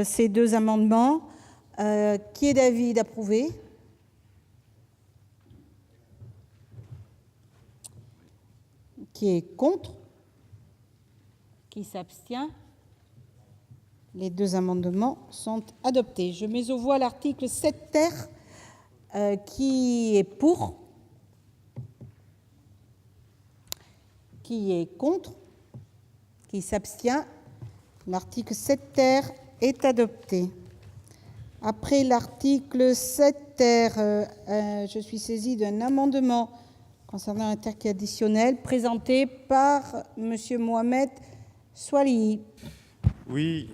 ces deux amendements. Qui est d'avis d'approuver? Qui est contre? Qui s'abstient? Les deux amendements sont adoptés. Je mets aux voix l'article 7 ter. Qui est pour? Qui est contre? Qui s'abstient? L'article 7 ter est adopté. Après l'article 7 ter, je suis saisie d'un amendement concernant un terme additionnel présenté par M. Mohamed Soilihi. Oui,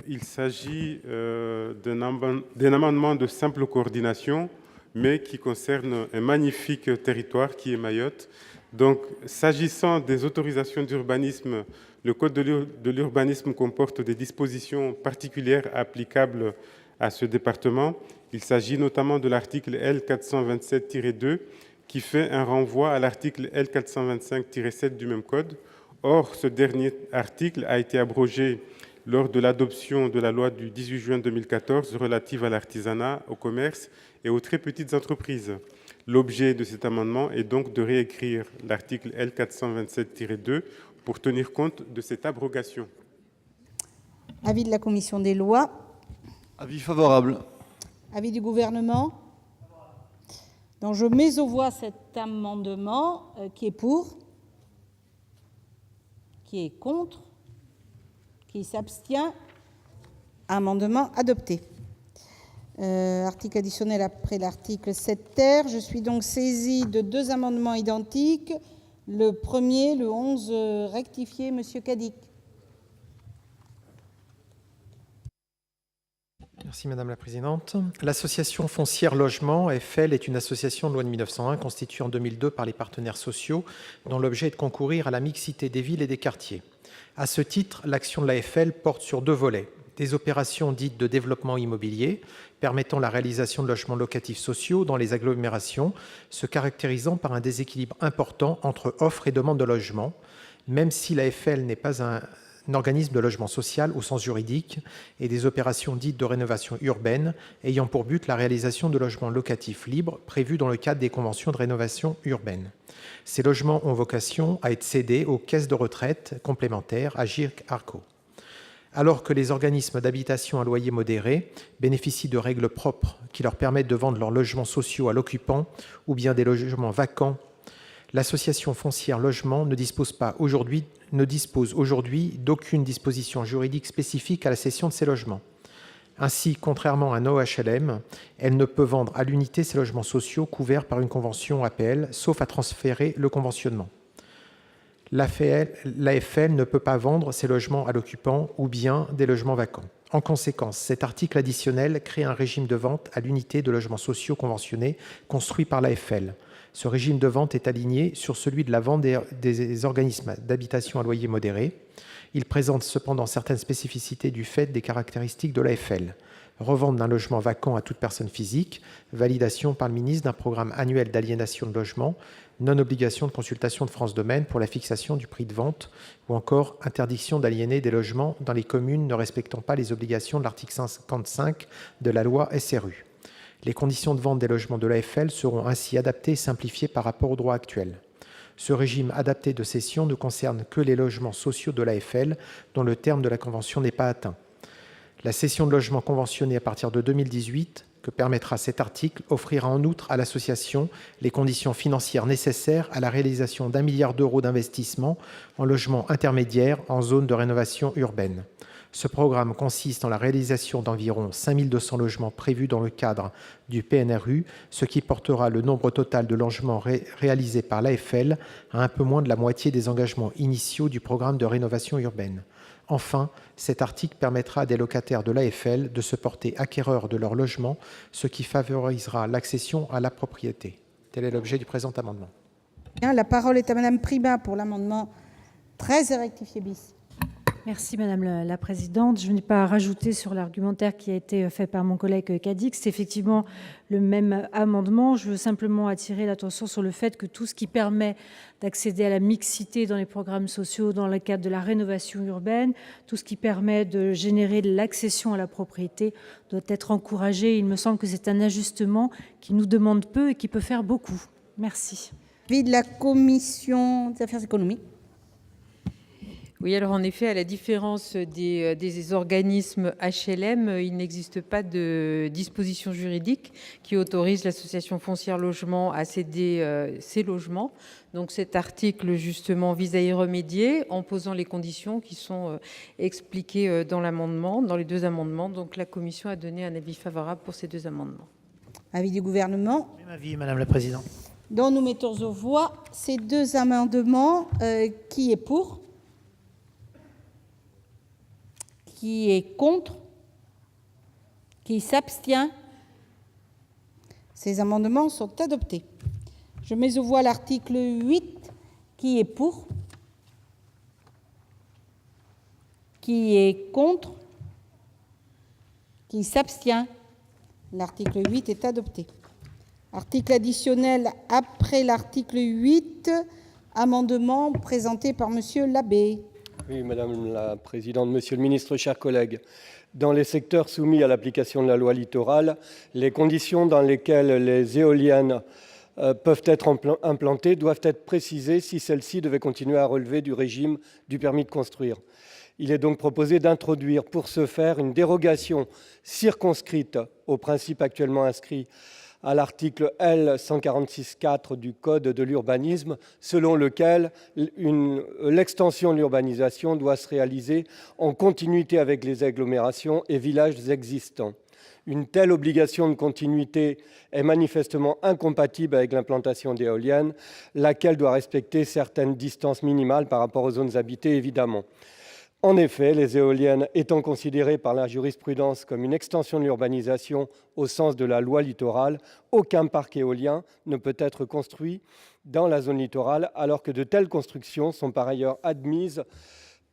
il s'agit d'un amendement de simple coordination, mais qui concerne un magnifique territoire qui est Mayotte. Donc, s'agissant des autorisations d'urbanisme, le Code de l'urbanisme comporte des dispositions particulières applicables à ce département. Il s'agit notamment de l'article L. 427-2 qui fait un renvoi à l'article L. 425-7 du même code. Or, ce dernier article a été abrogé lors de l'adoption de la loi du 18 juin 2014 relative à l'artisanat, au commerce et aux très petites entreprises. L'objet de cet amendement est donc de réécrire l'article L. 427-2 pour tenir compte de cette abrogation. Avis de la commission des lois. Avis favorable. Avis du gouvernement. Donc je mets aux voix cet amendement. Qui est pour? Qui est contre? Qui s'abstient? Amendement adopté. Article additionnel après l'article 7 ter. Je suis donc saisie de deux amendements identiques. Le premier, le 11 rectifié, Monsieur Cadic. Merci Madame la Présidente. L'association Foncière Logement, AFL, est une association de loi de 1901 constituée en 2002 par les partenaires sociaux dont l'objet est de concourir à la mixité des villes et des quartiers. À ce titre, l'action de l'AFL porte sur deux volets. Des opérations dites de développement immobilier permettant la réalisation de logements locatifs sociaux dans les agglomérations, se caractérisant par un déséquilibre important entre offre et demande de logement, même si l'AFL n'est pas un organisme de logement social au sens juridique, et des opérations dites de rénovation urbaine ayant pour but la réalisation de logements locatifs libres prévus dans le cadre des conventions de rénovation urbaine. Ces logements ont vocation à être cédés aux caisses de retraite complémentaires Agirc-Arrco. Alors que les organismes d'habitation à loyer modéré bénéficient de règles propres qui leur permettent de vendre leurs logements sociaux à l'occupant ou bien des logements vacants, l'association Foncière Logement ne dispose aujourd'hui d'aucune disposition juridique spécifique à la cession de ces logements. Ainsi, contrairement à un OHLM, elle ne peut vendre à l'unité ces logements sociaux couverts par une convention APL, sauf à transférer le conventionnement. L'AFL ne peut pas vendre ces logements à l'occupant ou bien des logements vacants. En conséquence, cet article additionnel crée un régime de vente à l'unité de logements sociaux conventionnés construit par l'AFL. Ce régime de vente est aligné sur celui de la vente des organismes d'habitation à loyer modéré. Il présente cependant certaines spécificités du fait des caractéristiques de l'AFL. Revente d'un logement vacant à toute personne physique, validation par le ministre d'un programme annuel d'aliénation de logement, non-obligation de consultation de France Domaine pour la fixation du prix de vente, ou encore interdiction d'aliéner des logements dans les communes ne respectant pas les obligations de l'article 55 de la loi SRU. Les conditions de vente des logements de l'AFL seront ainsi adaptées et simplifiées par rapport au droit actuel. Ce régime adapté de cession ne concerne que les logements sociaux de l'AFL dont le terme de la convention n'est pas atteint. La cession de logements conventionnés à partir de 2018, que permettra cet article, offrira en outre à l'association les conditions financières nécessaires à la réalisation d'1 milliard d'euros d'investissement en logements intermédiaires en zone de rénovation urbaine. Ce programme consiste en la réalisation d'environ 5 200 logements prévus dans le cadre du PNRU, ce qui portera le nombre total de logements réalisés par l'AFL à un peu moins de la moitié des engagements initiaux du programme de rénovation urbaine. Enfin, cet article permettra à des locataires de l'AFL de se porter acquéreurs de leur logement, ce qui favorisera l'accession à la propriété. Tel est l'objet du présent amendement. La parole est à Madame Primas pour l'amendement 13 rectifié bis. Merci Madame la Présidente. Je n'ai pas à rajouter sur l'argumentaire qui a été fait par mon collègue Cadix. C'est effectivement le même amendement. Je veux simplement attirer l'attention sur le fait que tout ce qui permet d'accéder à la mixité dans les programmes sociaux dans le cadre de la rénovation urbaine, tout ce qui permet de générer de l'accession à la propriété doit être encouragé. Il me semble que c'est un ajustement qui nous demande peu et qui peut faire beaucoup. Merci. Avis de la commission des affaires économiques. Oui, alors en effet, à la différence des organismes HLM, il n'existe pas de disposition juridique qui autorise l'association foncière logement à céder ses logements. Donc cet article, justement, vise à y remédier en posant les conditions qui sont expliquées dans l'amendement, dans les deux amendements. Donc la commission a donné un avis favorable pour ces deux amendements. Avis du gouvernement. Même avis, Madame la Présidente. Donc nous mettons aux voix ces deux amendements. Qui est pour? Qui est contre? Qui s'abstient? Ces amendements sont adoptés. Je mets aux voix l'article 8. Qui est pour? Qui est contre? Qui s'abstient? L'article 8 est adopté. Article additionnel après l'article 8, amendement présenté par Monsieur Labbé. Oui, Madame la Présidente, Monsieur le Ministre, chers collègues. Dans les secteurs soumis à l'application de la loi Littoral, les conditions dans lesquelles les éoliennes peuvent être implantées doivent être précisées si celles-ci devaient continuer à relever du régime du permis de construire. Il est donc proposé d'introduire pour ce faire une dérogation circonscrite au principe actuellement inscrit à l'article L. 146-4 du Code de l'urbanisme, selon lequel l'extension de l'urbanisation doit se réaliser en continuité avec les agglomérations et villages existants. Une telle obligation de continuité est manifestement incompatible avec l'implantation d'éoliennes, laquelle doit respecter certaines distances minimales par rapport aux zones habitées, évidemment. En effet, les éoliennes étant considérées par la jurisprudence comme une extension de l'urbanisation au sens de la loi littorale, aucun parc éolien ne peut être construit dans la zone littorale, alors que de telles constructions sont par ailleurs admises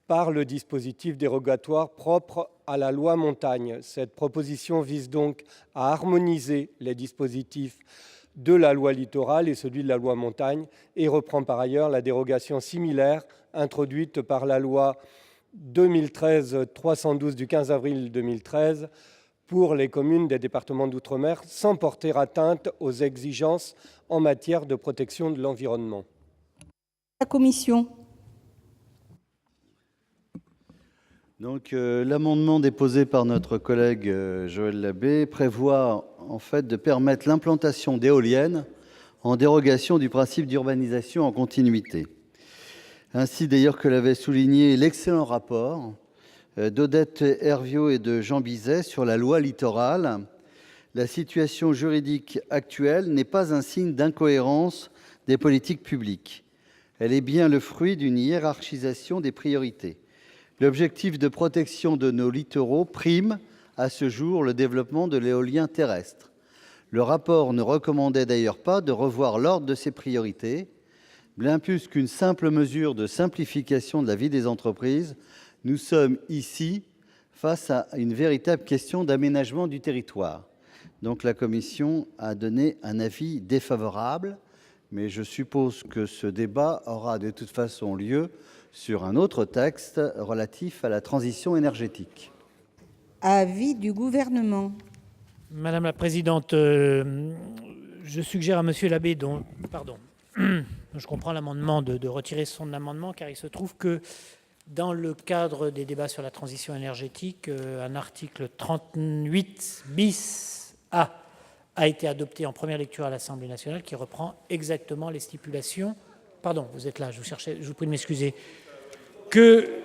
par le dispositif dérogatoire propre à la loi Montagne. Cette proposition vise donc à harmoniser les dispositifs de la loi Littoral et celui de la loi Montagne et reprend par ailleurs la dérogation similaire introduite par la loi 2013-312 du 15 avril 2013 pour les communes des départements d'outre-mer sans porter atteinte aux exigences en matière de protection de l'environnement. La commission. Donc, l'amendement déposé par notre collègue Joël Labbé prévoit en fait de permettre l'implantation d'éoliennes en dérogation du principe d'urbanisation en continuité. Ainsi d'ailleurs que l'avait souligné l'excellent rapport d'Odette Herviaux et de Jean Bizet sur la loi Littoral, la situation juridique actuelle n'est pas un signe d'incohérence des politiques publiques. Elle est bien le fruit d'une hiérarchisation des priorités. L'objectif de protection de nos littoraux prime à ce jour le développement de l'éolien terrestre. Le rapport ne recommandait d'ailleurs pas de revoir l'ordre de ces priorités. Bien plus qu'une simple mesure de simplification de la vie des entreprises, nous sommes ici face à une véritable question d'aménagement du territoire. Donc la commission a donné un avis défavorable, mais je suppose que ce débat aura de toute façon lieu sur un autre texte relatif à la transition énergétique. Avis du gouvernement. Madame la Présidente, je suggère à Monsieur Labbé, je comprends l'amendement de retirer son amendement, car il se trouve que dans le cadre des débats sur la transition énergétique, un article 38 bis A a été adopté en première lecture à l'Assemblée nationale qui reprend exactement les stipulations. Pardon, vous êtes là, je vous prie de m'excuser. Que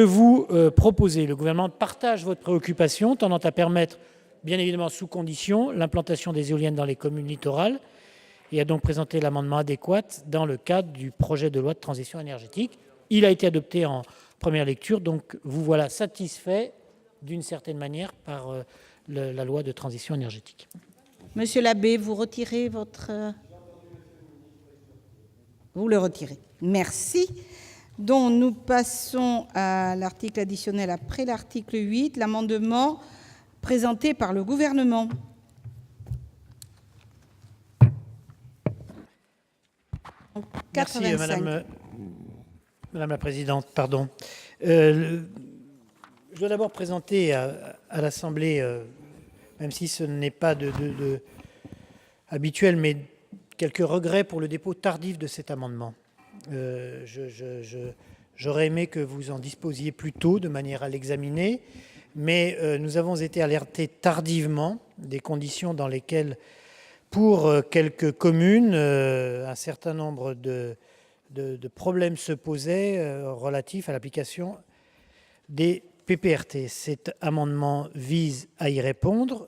vous proposez. Le gouvernement partage votre préoccupation tendant à permettre, bien évidemment sous condition, l'implantation des éoliennes dans les communes littorales et a donc présenté l'amendement adéquat dans le cadre du projet de loi de transition énergétique. Il a été adopté en première lecture, donc vous voilà satisfait d'une certaine manière par la loi de transition énergétique. Monsieur Labbé, vous retirez votre... Vous le retirez. Merci. Donc, nous passons à l'article additionnel après l'article 8, l'amendement présenté par le gouvernement. Merci, 85. Madame la Présidente. Pardon. Je dois d'abord présenter à l'Assemblée, même si ce n'est pas habituel, mais quelques regrets pour le dépôt tardif de cet amendement. J'aurais aimé que vous en disposiez plus tôt, de manière à l'examiner, mais nous avons été alertés tardivement des conditions dans lesquelles, pour quelques communes, un certain nombre de problèmes se posaient relatifs à l'application des PPRT. Cet amendement vise à y répondre.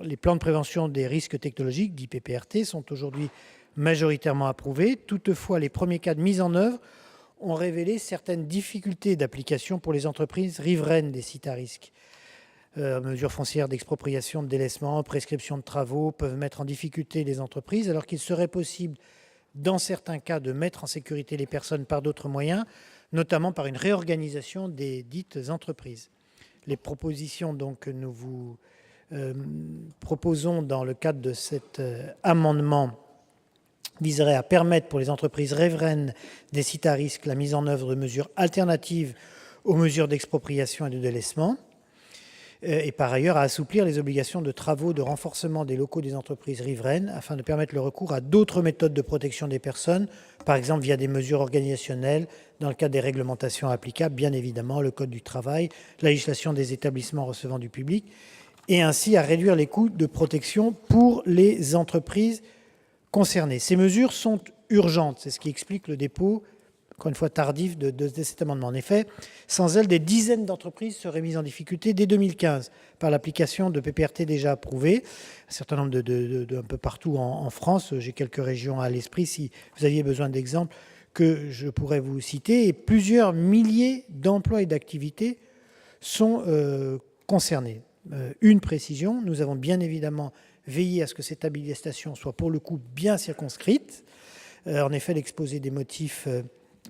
Les plans de prévention des risques technologiques, dits PPRT, sont aujourd'hui majoritairement approuvés. Toutefois, les premiers cas de mise en œuvre ont révélé certaines difficultés d'application pour les entreprises riveraines des sites à risque. Mesures foncières d'expropriation, de délaissement, prescription de travaux peuvent mettre en difficulté les entreprises, alors qu'il serait possible, dans certains cas, de mettre en sécurité les personnes par d'autres moyens, notamment par une réorganisation des dites entreprises. Les propositions donc, que nous vous proposons dans le cadre de cet amendement viseraient à permettre pour les entreprises riveraines des sites à risque la mise en œuvre de mesures alternatives aux mesures d'expropriation et de délaissement, et par ailleurs à assouplir les obligations de travaux de renforcement des locaux des entreprises riveraines afin de permettre le recours à d'autres méthodes de protection des personnes, par exemple via des mesures organisationnelles dans le cadre des réglementations applicables, bien évidemment le Code du travail, la législation des établissements recevant du public, et ainsi à réduire les coûts de protection pour les entreprises concernées. Ces mesures sont urgentes, c'est ce qui explique le dépôt, encore une fois tardif, de cet amendement. En effet, sans elles, des dizaines d'entreprises seraient mises en difficulté dès 2015 par l'application de PPRT déjà approuvées, un certain nombre un peu partout en France. J'ai quelques régions à l'esprit, si vous aviez besoin d'exemples que je pourrais vous citer, et plusieurs milliers d'emplois et d'activités sont concernés. Une précision, nous avons bien évidemment veillé à ce que cette habilitation soit pour le coup bien circonscrite. En effet, l'exposé des motifs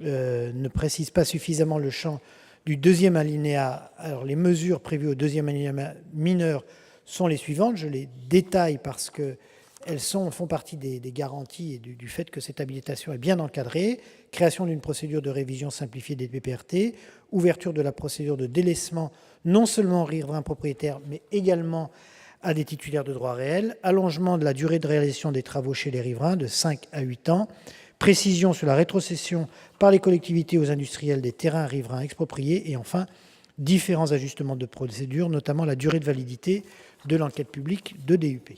ne précise pas suffisamment le champ du deuxième alinéa. Alors, les mesures prévues au deuxième alinéa mineur sont les suivantes. Je les détaille parce qu'elles font partie des garanties et du fait que cette habilitation est bien encadrée. Création d'une procédure de révision simplifiée des PPRT, ouverture de la procédure de délaissement non seulement aux riverains propriétaires, mais également à des titulaires de droits réels, allongement de la durée de réalisation des travaux chez les riverains de 5 à 8 ans, précision sur la rétrocession par les collectivités aux industriels des terrains riverains expropriés, et enfin, différents ajustements de procédure, notamment la durée de validité de l'enquête publique de DUP.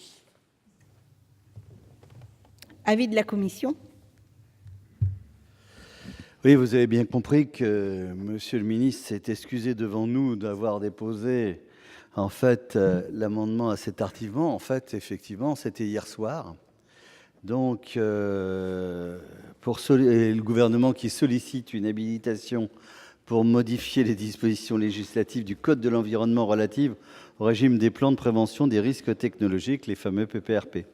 Avis de la commission. Oui, vous avez bien compris que Monsieur le ministre s'est excusé devant nous d'avoir déposé en fait l'amendement à cet article. En fait, effectivement, c'était hier soir. Donc, le gouvernement qui sollicite une habilitation pour modifier les dispositions législatives du Code de l'environnement relatives au régime des plans de prévention des risques technologiques, les fameux PPRT.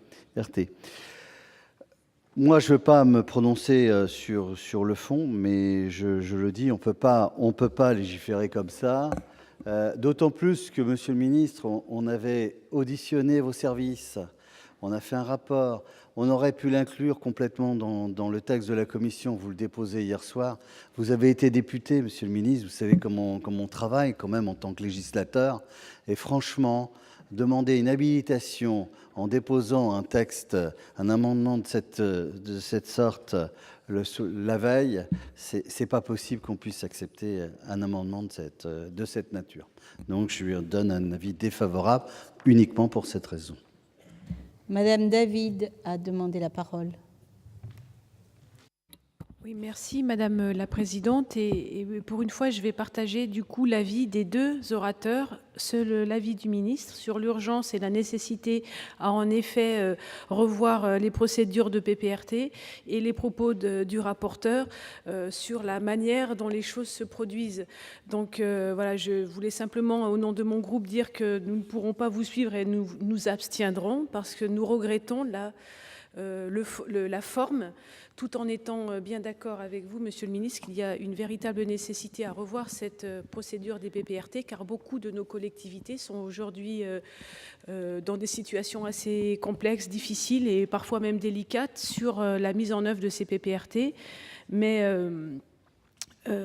Moi, je ne veux pas me prononcer sur le fond, mais je le dis, on peut pas légiférer comme ça. D'autant plus que, Monsieur le ministre, on avait auditionné vos services, on a fait un rapport, on aurait pu l'inclure complètement dans le texte de la commission, vous le déposez hier soir. Vous avez été député, Monsieur le ministre, vous savez comment on travaille quand même en tant que législateur, et franchement, demander une habilitation en déposant un texte, un amendement de cette sorte la veille, c'est pas possible qu'on puisse accepter un amendement de cette nature. Donc je lui donne un avis défavorable uniquement pour cette raison. Madame David a demandé la parole. Oui, merci Madame la Présidente. Et pour une fois, je vais partager du coup l'avis des deux orateurs, l'avis du ministre sur l'urgence et la nécessité à en effet revoir les procédures de PPRT, et les propos du rapporteur sur la manière dont les choses se produisent. Donc voilà, je voulais simplement au nom de mon groupe dire que nous ne pourrons pas vous suivre et nous nous abstiendrons parce que nous regrettons la forme, tout en étant bien d'accord avec vous, Monsieur le Ministre, qu'il y a une véritable nécessité à revoir cette procédure des PPRT, car beaucoup de nos collectivités sont aujourd'hui dans des situations assez complexes, difficiles et parfois même délicates sur la mise en œuvre de ces PPRT. Mais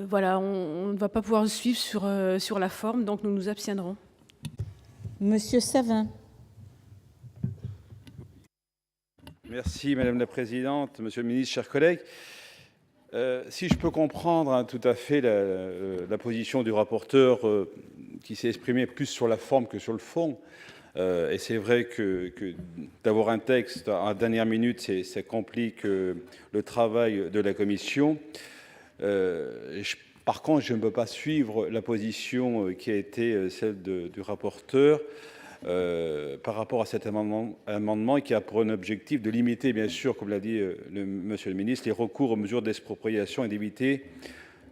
voilà, on ne va pas pouvoir suivre sur la forme, donc nous nous abstiendrons. Monsieur Savin. Merci Madame la Présidente, Monsieur le Ministre, chers collègues. Si je peux comprendre tout à fait la position du rapporteur qui s'est exprimé plus sur la forme que sur le fond, et c'est vrai que d'avoir un texte en dernière minute, ça complique le travail de la Commission. Par contre, je ne peux pas suivre la position qui a été celle du rapporteur par rapport à cet amendement qui a pour un objectif de limiter, bien sûr, comme l'a dit Monsieur le Ministre, les recours aux mesures d'expropriation et d'éviter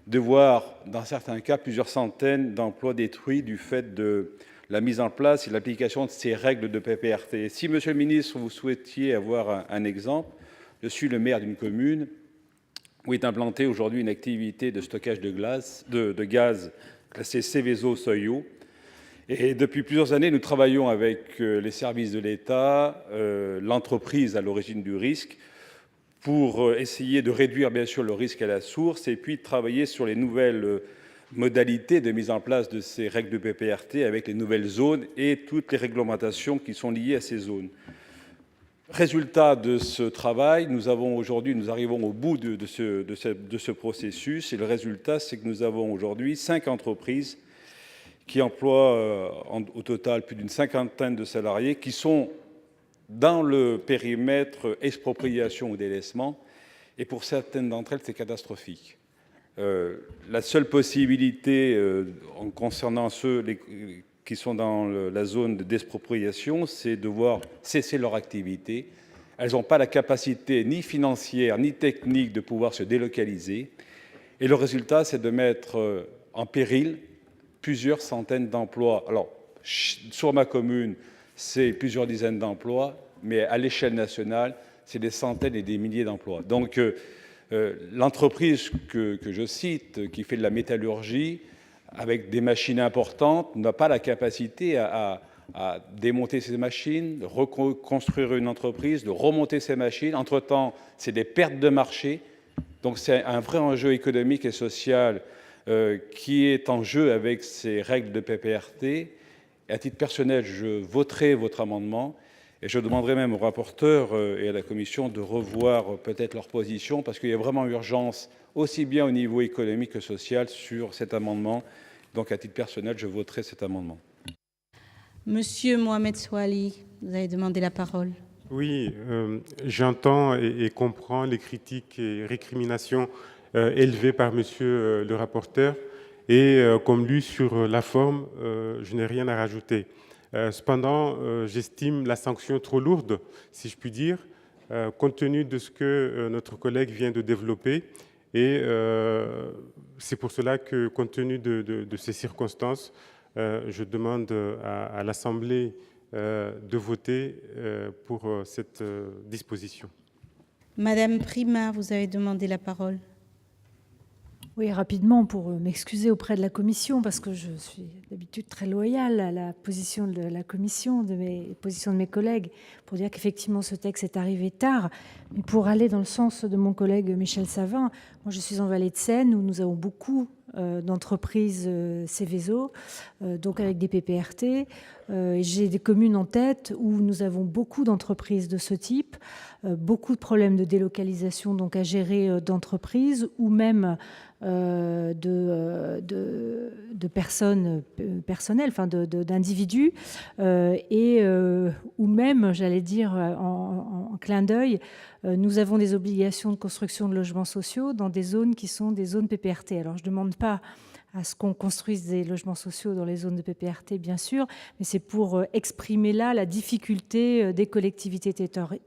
de voir, dans certains cas, plusieurs centaines d'emplois détruits du fait de la mise en place et l'application de ces règles de PPRT. Si, Monsieur le Ministre, vous souhaitiez avoir un exemple, je suis le maire d'une commune où est implantée aujourd'hui une activité de stockage de gaz classé Seveso seuil haut. Et depuis plusieurs années, nous travaillons avec les services de l'État, l'entreprise à l'origine du risque, pour essayer de réduire bien sûr le risque à la source et puis de travailler sur les nouvelles modalités de mise en place de ces règles de PPRT avec les nouvelles zones et toutes les réglementations qui sont liées à ces zones. Résultat de ce travail, nous arrivons au bout de ce processus et le résultat, c'est que nous avons aujourd'hui 5 entreprises qui emploient au total plus d'une cinquantaine de salariés qui sont dans le périmètre expropriation ou délaissement, et pour certaines d'entre elles, c'est catastrophique. La seule possibilité en concernant ceux qui sont dans la zone d'expropriation, c'est de voir cesser leur activité. Elles n'ont pas la capacité ni financière ni technique de pouvoir se délocaliser. Et le résultat, c'est de mettre en péril plusieurs centaines d'emplois. Alors, sur ma commune, c'est plusieurs dizaines d'emplois, mais à l'échelle nationale, c'est des centaines et des milliers d'emplois. Donc, l'entreprise que je cite, qui fait de la métallurgie, avec des machines importantes, n'a pas la capacité à démonter ces machines, de reconstruire une entreprise, de remonter ces machines. Entre-temps, c'est des pertes de marché. Donc, c'est un vrai enjeu économique et social qui est en jeu avec ces règles de PPRT. Et à titre personnel, je voterai votre amendement et je demanderai même au rapporteur et à la Commission de revoir peut-être leur position parce qu'il y a vraiment urgence, aussi bien au niveau économique que social, sur cet amendement. Donc, à titre personnel, je voterai cet amendement. Monsieur Mohamed Soali, vous avez demandé la parole. Oui, j'entends et comprends les critiques et récriminations élevées par monsieur le rapporteur. Et comme lui, sur la forme, je n'ai rien à rajouter. Cependant, j'estime la sanction trop lourde, si je puis dire, compte tenu de ce que notre collègue vient de développer. Et c'est pour cela que, compte tenu de ces circonstances, je demande à l'Assemblée de voter pour cette disposition. Madame Prima, vous avez demandé la parole. Oui, rapidement, pour m'excuser auprès de la Commission, parce que je suis d'habitude très loyale à la position de la Commission, de mes collègues, pour dire qu'effectivement ce texte est arrivé tard, mais pour aller dans le sens de mon collègue Michel Savin, moi je suis en Vallée de Seine, où nous avons beaucoup d'entreprises Seveso, donc avec des PPRT. J'ai des communes en tête où nous avons beaucoup d'entreprises de ce type, beaucoup de problèmes de délocalisation donc à gérer d'entreprises ou même de personnes personnelles, enfin d'individus, et ou même, j'allais dire en clin d'œil, nous avons des obligations de construction de logements sociaux dans des zones qui sont des zones PPRT. Alors je ne demande pas à ce qu'on construise des logements sociaux dans les zones de PPRT, bien sûr, mais c'est pour exprimer là la difficulté des collectivités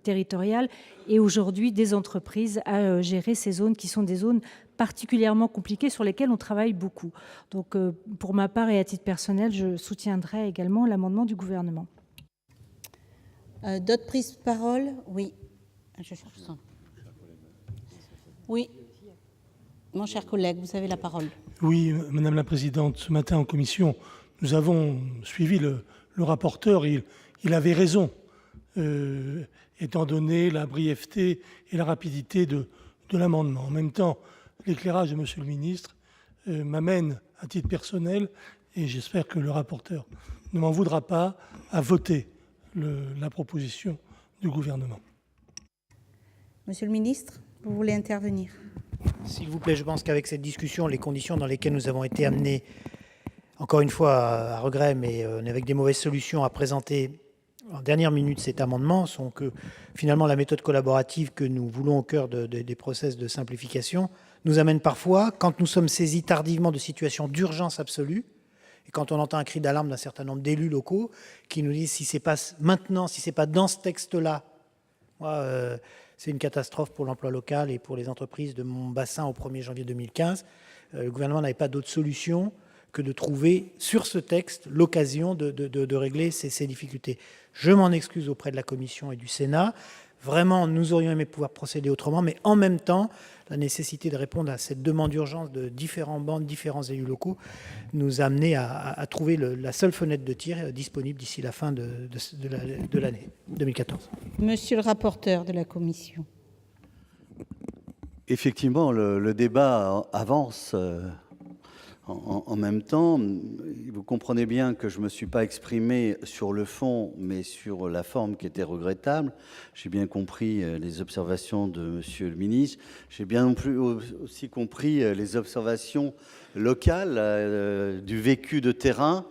territoriales et aujourd'hui des entreprises à gérer ces zones qui sont des zones particulièrement compliquées sur lesquelles on travaille beaucoup. Donc pour ma part et à titre personnel, je soutiendrai également l'amendement du gouvernement. D'autres prises de parole? Oui. Je cherche son. Oui, mon cher collègue, vous avez la parole. Oui, Madame la Présidente, ce matin en commission, nous avons suivi le rapporteur. Il avait raison, étant donné la brièveté et la rapidité de l'amendement. En même temps, l'éclairage de Monsieur le ministre m'amène, à titre personnel, et j'espère que le rapporteur ne m'en voudra pas, à voter la proposition du gouvernement. Monsieur le ministre, vous voulez intervenir? S'il vous plaît, je pense qu'avec cette discussion, les conditions dans lesquelles nous avons été amenés, encore une fois à regret, mais avec des mauvaises solutions, à présenter en dernière minute cet amendement, sont que finalement la méthode collaborative que nous voulons au cœur des process de simplification nous amène parfois, quand nous sommes saisis tardivement de situations d'urgence absolue, et quand on entend un cri d'alarme d'un certain nombre d'élus locaux qui nous disent si c'est pas maintenant, si c'est pas dans ce texte-là, moi, c'est une catastrophe pour l'emploi local et pour les entreprises de mon bassin au 1er janvier 2015. Le gouvernement n'avait pas d'autre solution que de trouver sur ce texte l'occasion de régler ces difficultés. Je m'en excuse auprès de la Commission et du Sénat. Vraiment, nous aurions aimé pouvoir procéder autrement, mais en même temps, la nécessité de répondre à cette demande d'urgence de différents bancs, différents élus locaux, nous a amené à trouver la seule fenêtre de tir disponible d'ici la fin de l'année 2014. Monsieur le rapporteur de la Commission. Effectivement, le débat avance. En même temps, vous comprenez bien que je ne me suis pas exprimé sur le fond, mais sur la forme qui était regrettable. J'ai bien compris les observations de Monsieur le ministre. J'ai bien non plus aussi compris les observations locales du vécu de terrain.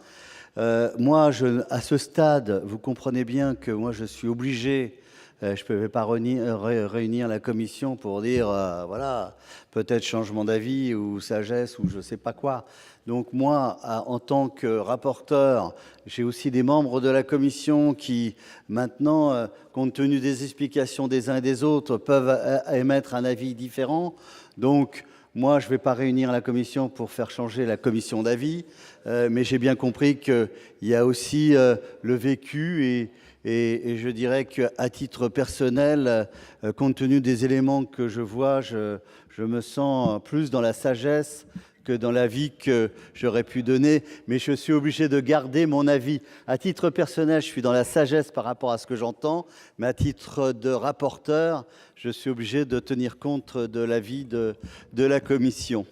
Moi, à ce stade, vous comprenez bien que moi, je suis obligé. Je ne peux pas réunir la commission pour dire, voilà, peut-être changement d'avis ou sagesse ou je ne sais pas quoi. Donc moi, en tant que rapporteur, j'ai aussi des membres de la commission qui, maintenant, compte tenu des explications des uns et des autres, peuvent émettre un avis différent. Donc, moi, je ne vais pas réunir la commission pour faire changer la commission d'avis, mais j'ai bien compris qu'il y a aussi le vécu et je dirais qu'à titre personnel, compte tenu des éléments que je vois, je me sens plus dans la sagesse que dans l'avis que j'aurais pu donner, mais je suis obligé de garder mon avis. À titre personnel, je suis dans la sagesse par rapport à ce que j'entends, mais à titre de rapporteur, je suis obligé de tenir compte de l'avis de la commission.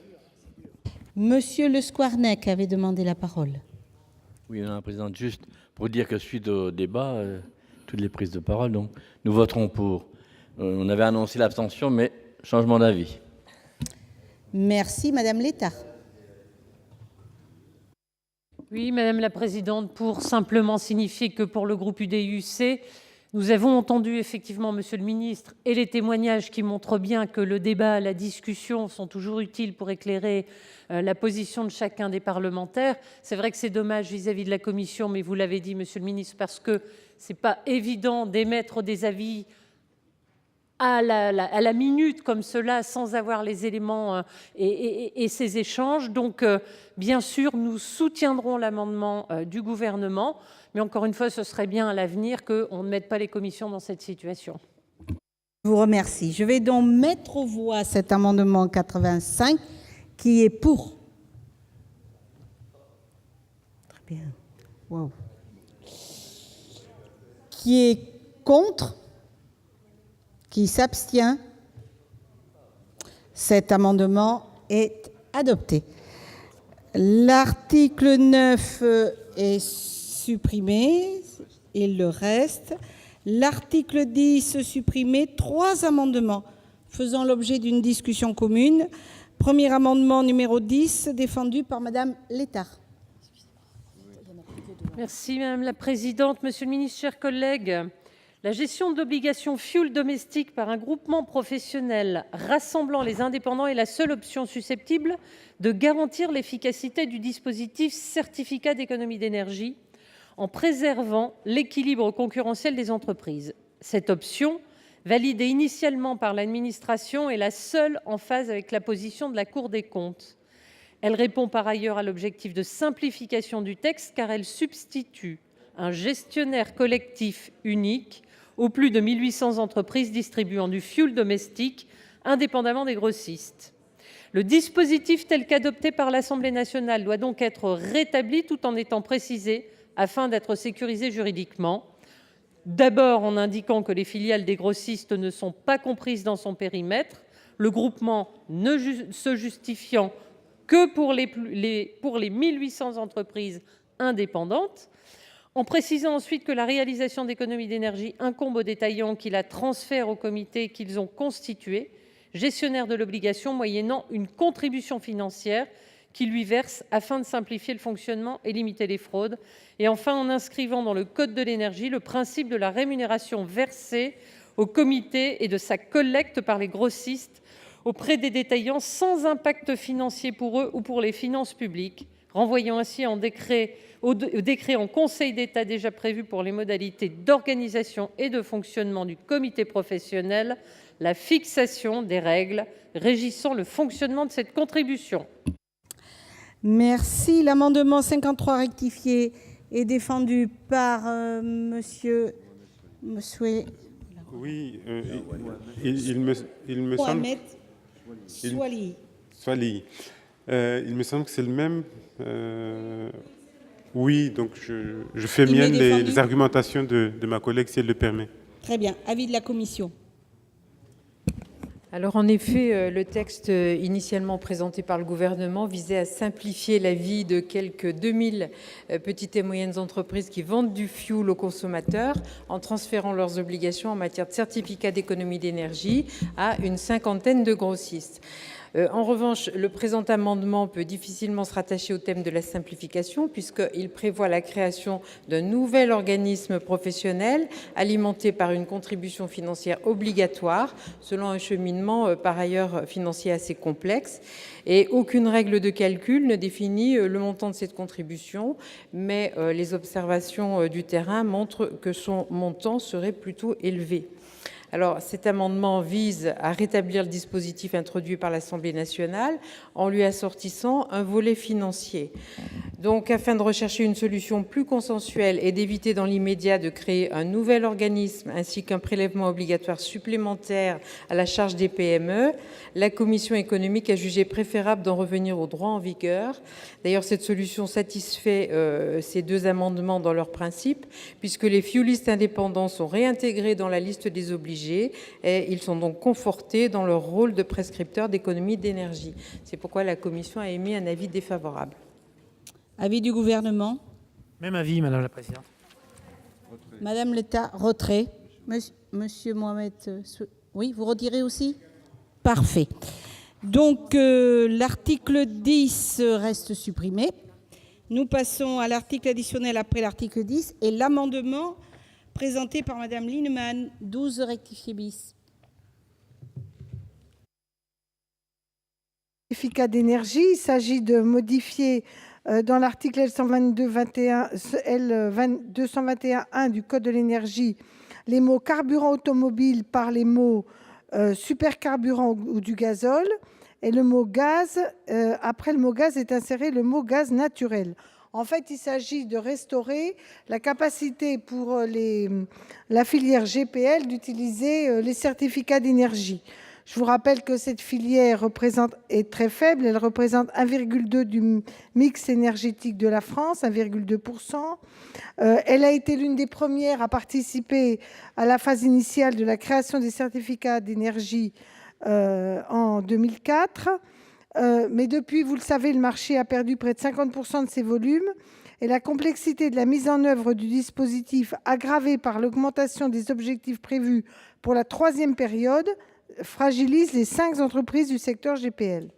Monsieur Le Squarnec avait demandé la parole. Oui, Madame la Présidente, juste pour dire que suite au débat, toutes les prises de parole, donc nous voterons pour. On avait annoncé l'abstention, mais changement d'avis. Merci, Madame Létard. Oui, Madame la Présidente, pour simplement signifier que pour le groupe UDI-UC, nous avons entendu effectivement Monsieur le Ministre et les témoignages qui montrent bien que le débat, la discussion sont toujours utiles pour éclairer la position de chacun des parlementaires. C'est vrai que c'est dommage vis-à-vis de la Commission, mais vous l'avez dit, Monsieur le Ministre, parce que ce n'est pas évident d'émettre des avis à la minute comme cela, sans avoir les éléments et ces échanges. Donc, bien sûr, nous soutiendrons l'amendement du gouvernement, mais encore une fois, ce serait bien à l'avenir qu'on ne mette pas les commissions dans cette situation. Je vous remercie. Je vais donc mettre aux voix cet amendement 85 qui est pour. Très bien. Wow. Qui est contre? Qui s'abstient? Cet amendement est adopté. L'article 9 est supprimé. Il le reste. L'article 10 supprimé. 3 amendements faisant l'objet d'une discussion commune. Premier amendement numéro 10, défendu par Madame Létard. Merci Madame la Présidente. Monsieur le Ministre, chers collègues, la gestion d'obligations fioul domestique par un groupement professionnel rassemblant les indépendants est la seule option susceptible de garantir l'efficacité du dispositif certificat d'économie d'énergie en préservant l'équilibre concurrentiel des entreprises. Cette option, validée initialement par l'administration, est la seule en phase avec la position de la Cour des comptes. Elle répond par ailleurs à l'objectif de simplification du texte car elle substitue un gestionnaire collectif unique aux plus de 1 800 entreprises distribuant du fioul domestique, indépendamment des grossistes. Le dispositif tel qu'adopté par l'Assemblée nationale doit donc être rétabli tout en étant précisé afin d'être sécurisé juridiquement. D'abord en indiquant que les filiales des grossistes ne sont pas comprises dans son périmètre, le groupement ne se justifiant que pour les 1 800 entreprises indépendantes, en précisant ensuite que la réalisation d'économies d'énergie incombe aux détaillants qui la transfèrent au comité qu'ils ont constitué, gestionnaire de l'obligation, moyennant une contribution financière qui lui verse afin de simplifier le fonctionnement et limiter les fraudes, et enfin en inscrivant dans le code de l'énergie le principe de la rémunération versée au comité et de sa collecte par les grossistes auprès des détaillants sans impact financier pour eux ou pour les finances publiques, renvoyant ainsi au décret en Conseil d'État déjà prévu pour les modalités d'organisation et de fonctionnement du comité professionnel la fixation des règles régissant le fonctionnement de cette contribution. Merci. L'amendement 53 rectifié est défendu par monsieur Oui, il me semble... Mohamed Soilihi. Soilihi. Il me semble que c'est le même... Oui, donc je fais mienne les argumentations de ma collègue, si elle le permet. Très bien. Avis de la commission. Alors en effet, le texte initialement présenté par le gouvernement visait à simplifier la vie de quelques 2000 petites et moyennes entreprises qui vendent du fioul aux consommateurs en transférant leurs obligations en matière de certificats d'économie d'énergie à une cinquantaine de grossistes. En revanche, le présent amendement peut difficilement se rattacher au thème de la simplification puisqu'il prévoit la création d'un nouvel organisme professionnel alimenté par une contribution financière obligatoire selon un cheminement par ailleurs financier assez complexe. Et aucune règle de calcul ne définit le montant de cette contribution, mais les observations du terrain montrent que son montant serait plutôt élevé. Alors, cet amendement vise à rétablir le dispositif introduit par l'Assemblée nationale en lui assortissant un volet financier. Donc, afin de rechercher une solution plus consensuelle et d'éviter dans l'immédiat de créer un nouvel organisme ainsi qu'un prélèvement obligatoire supplémentaire à la charge des PME, la Commission économique a jugé préférable d'en revenir au droit en vigueur. D'ailleurs, cette solution satisfait ces deux amendements dans leur principe, puisque les fioullistes indépendants sont réintégrés dans la liste des obligés et ils sont donc confortés dans leur rôle de prescripteur d'économie d'énergie. C'est pourquoi la Commission a émis un avis défavorable. Avis du gouvernement. Même avis, Madame la Présidente. Madame Létard, retrait. Monsieur Mohamed, oui, vous retirez aussi? Parfait. Donc, l'article 10 reste supprimé. Nous passons à l'article additionnel après l'article 10 et l'amendement présenté par Madame Lienemann, 12 rectifié bis. Certificat d'énergie, il s'agit de modifier dans l'article L221-1 du Code de l'énergie les mots carburant automobile par les mots supercarburant ou du gazole, et le mot gaz, après le mot gaz est inséré le mot gaz naturel. En fait, il s'agit de restaurer la capacité pour la filière GPL d'utiliser les certificats d'énergie. Je vous rappelle que cette filière est très faible. Elle représente 1,2 du mix énergétique de la France, 1,2%. Elle a été l'une des premières à participer à la phase initiale de la création des certificats d'énergie en 2004. Mais depuis, vous le savez, le marché a perdu près de 50% de ses volumes et la complexité de la mise en œuvre du dispositif, aggravée par l'augmentation des objectifs prévus pour la troisième période, fragilise les 5 entreprises du secteur GPL.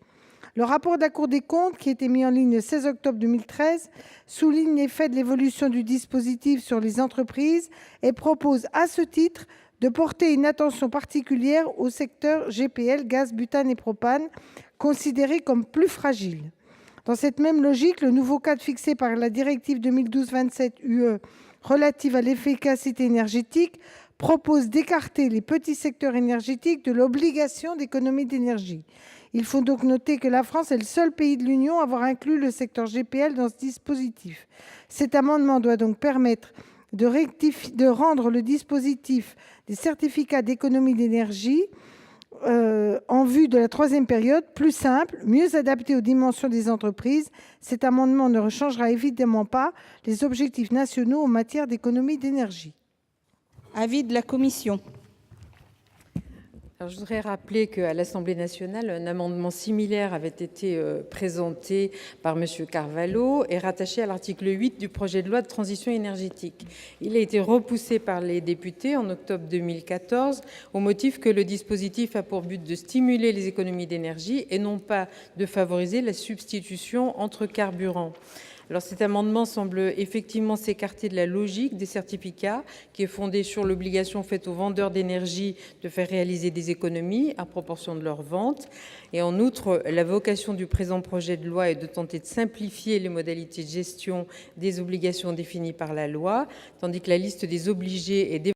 Le rapport de la Cour des comptes, qui a été mis en ligne le 16 octobre 2013, souligne l'effet de l'évolution du dispositif sur les entreprises et propose à ce titre de porter une attention particulière au secteur GPL, gaz, butane et propane, considérés comme plus fragiles. Dans cette même logique, le nouveau cadre fixé par la directive 2012-27/UE relative à l'efficacité énergétique propose d'écarter les petits secteurs énergétiques de l'obligation d'économie d'énergie. Il faut donc noter que la France est le seul pays de l'Union à avoir inclus le secteur GPL dans ce dispositif. Cet amendement doit donc permettre de rendre le dispositif des certificats d'économie d'énergie en vue de la troisième période plus simple, mieux adapté aux dimensions des entreprises. Cet amendement ne changera évidemment pas les objectifs nationaux en matière d'économie d'énergie. Avis de la commission. Alors, je voudrais rappeler qu'à l'Assemblée nationale, un amendement similaire avait été présenté par M. Carvalho et rattaché à l'article 8 du projet de loi de transition énergétique. Il a été repoussé par les députés en octobre 2014 au motif que le dispositif a pour but de stimuler les économies d'énergie et non pas de favoriser la substitution entre carburants. Alors, cet amendement semble effectivement s'écarter de la logique des certificats, qui est fondée sur l'obligation faite aux vendeurs d'énergie de faire réaliser des économies à proportion de leurs ventes. Et en outre, la vocation du présent projet de loi est de tenter de simplifier les modalités de gestion des obligations définies par la loi, tandis que la liste des obligés et des